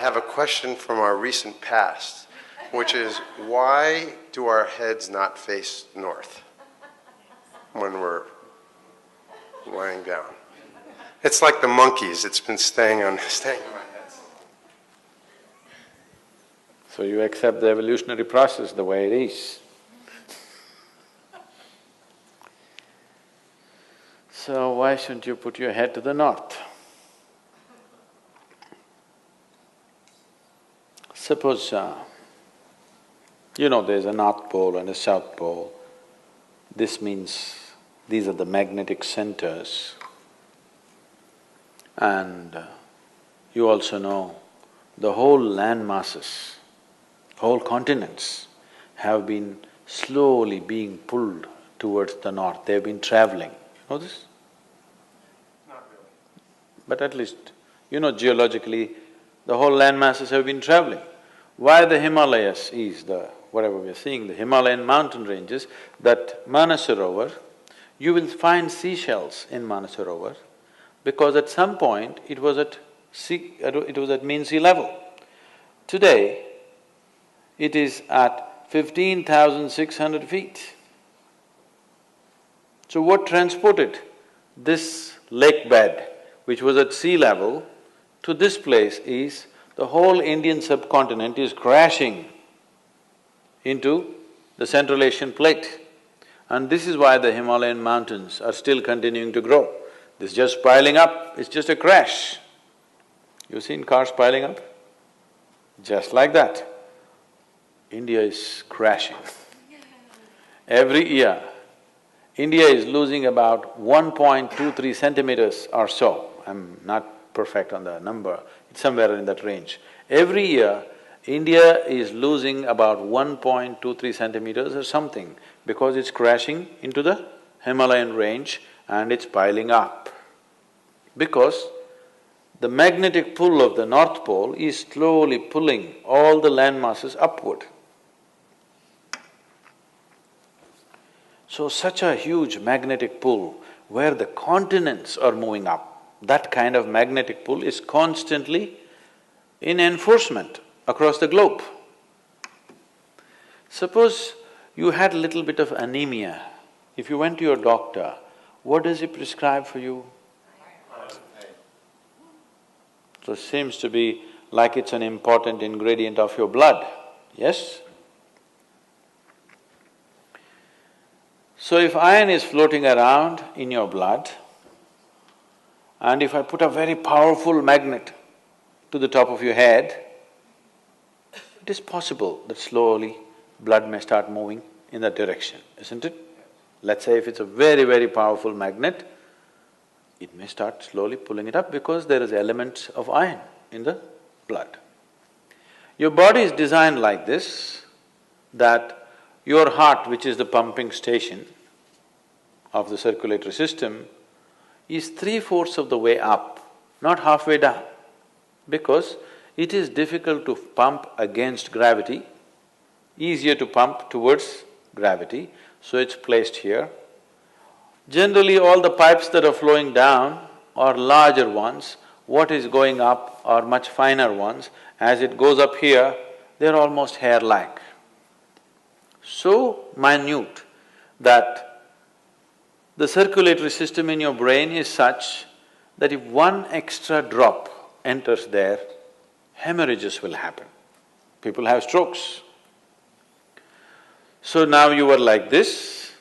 have a question from our recent past, which is, why do our heads not face north when we're lying down? It's like the monkeys, it's been staying in my head. So you accept the evolutionary process the way it is. So why shouldn't you put your head to the north? Suppose, there's a North Pole and a South Pole. This means these are the magnetic centers. And you also know the whole land masses, whole continents have been slowly being pulled towards the north. They've been traveling. Know this? Not really. But at least, geologically, the whole land masses have been traveling. Why the Himalayas is whatever we are seeing, the Himalayan mountain ranges, that Manasarovar, you will find seashells in Manasarovar because at some point it was at mean sea level. Today, it is at 15,600 feet. So what transported this lake bed, which was at sea level, to this place is the whole Indian subcontinent is crashing into the Central Asian plate. And this is why the Himalayan mountains are still continuing to grow. This is just piling up, it's just a crash. You've seen cars piling up? Just like that. India is crashing. Every year, India is losing about 1.23 centimeters or so. I'm not perfect on the number, it's somewhere in that range. Every year, India is losing about 1.23 centimeters or something because it's crashing into the Himalayan range and it's piling up. Because the magnetic pull of the North Pole is slowly pulling all the land masses upward. So such a huge magnetic pull where the continents are moving up, that kind of magnetic pull is constantly in enforcement across the globe. Suppose you had a little bit of anemia. If you went to your doctor, what does he prescribe for you? So it seems to be like it's an important ingredient of your blood, yes? So if iron is floating around in your blood, and if I put a very powerful magnet to the top of your head, it is possible that slowly blood may start moving in that direction, isn't it? Let's say if it's a very, very powerful magnet, it may start slowly pulling it up because there is elements of iron in the blood. Your body is designed like this, that your heart, which is the pumping station of the circulatory system, is 3/4 of the way up, not halfway down, because it is difficult to pump against gravity, easier to pump towards gravity, so it's placed here. Generally, all the pipes that are flowing down are larger ones, what is going up are much finer ones. As it goes up here, they're almost hair-like. So minute that the circulatory system in your brain is such that if one extra drop enters there, hemorrhages will happen. People have strokes. So now you were like this,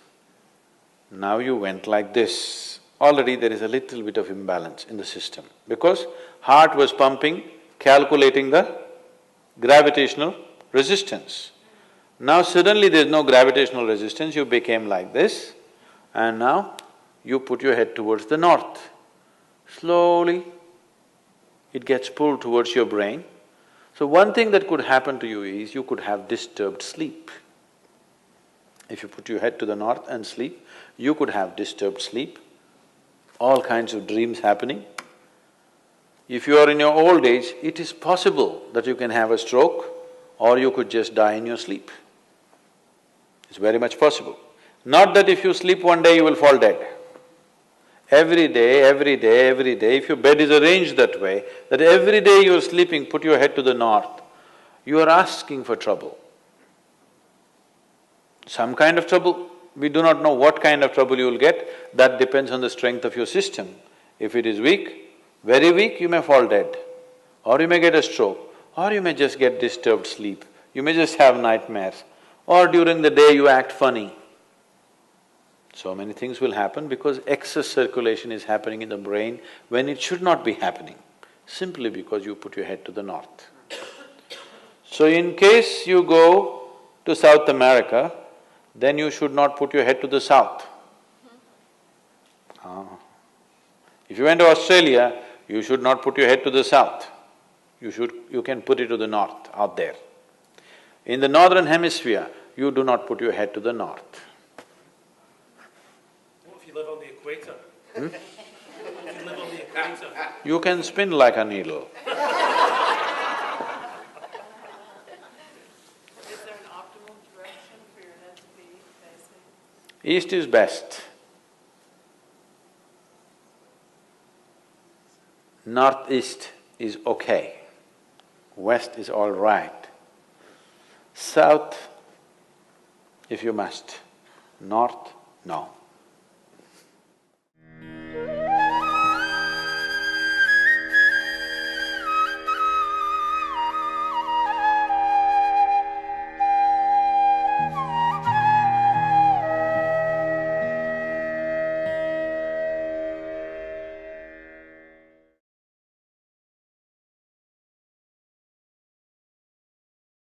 now you went like this. Already there is a little bit of imbalance in the system because heart was pumping, calculating the gravitational resistance. Now suddenly there's no gravitational resistance, you became like this, and now you put your head towards the north. Slowly, it gets pulled towards your brain. So one thing that could happen to you is you could have disturbed sleep. If you put your head to the north and sleep, you could have disturbed sleep, all kinds of dreams happening. If you are in your old age, it is possible that you can have a stroke or you could just die in your sleep. It's very much possible. Not that if you sleep one day you will fall dead. every day, every day, every day, if your bed is arranged that way, that every day you're sleeping, put your head to the north, you are asking for trouble. Some kind of trouble, we do not know what kind of trouble you will get, that depends on the strength of your system. If it is weak, very weak, you may fall dead, or you may get a stroke, or you may just get disturbed sleep, you may just have nightmares, or during the day you act funny. So many things will happen because excess circulation is happening in the brain when it should not be happening, simply because you put your head to the north. So in case you go to South America, then you should not put your head to the south. If you went to Australia, you should not put your head to the south. You can put it to the north, out there. In the northern hemisphere, you do not put your head to the north. What if you live on the equator? If you live on the equator? You can spin like a needle. Is there an optimal direction for your head to be facing? East is best. Northeast is okay. West is all right. South, if you must. North, no.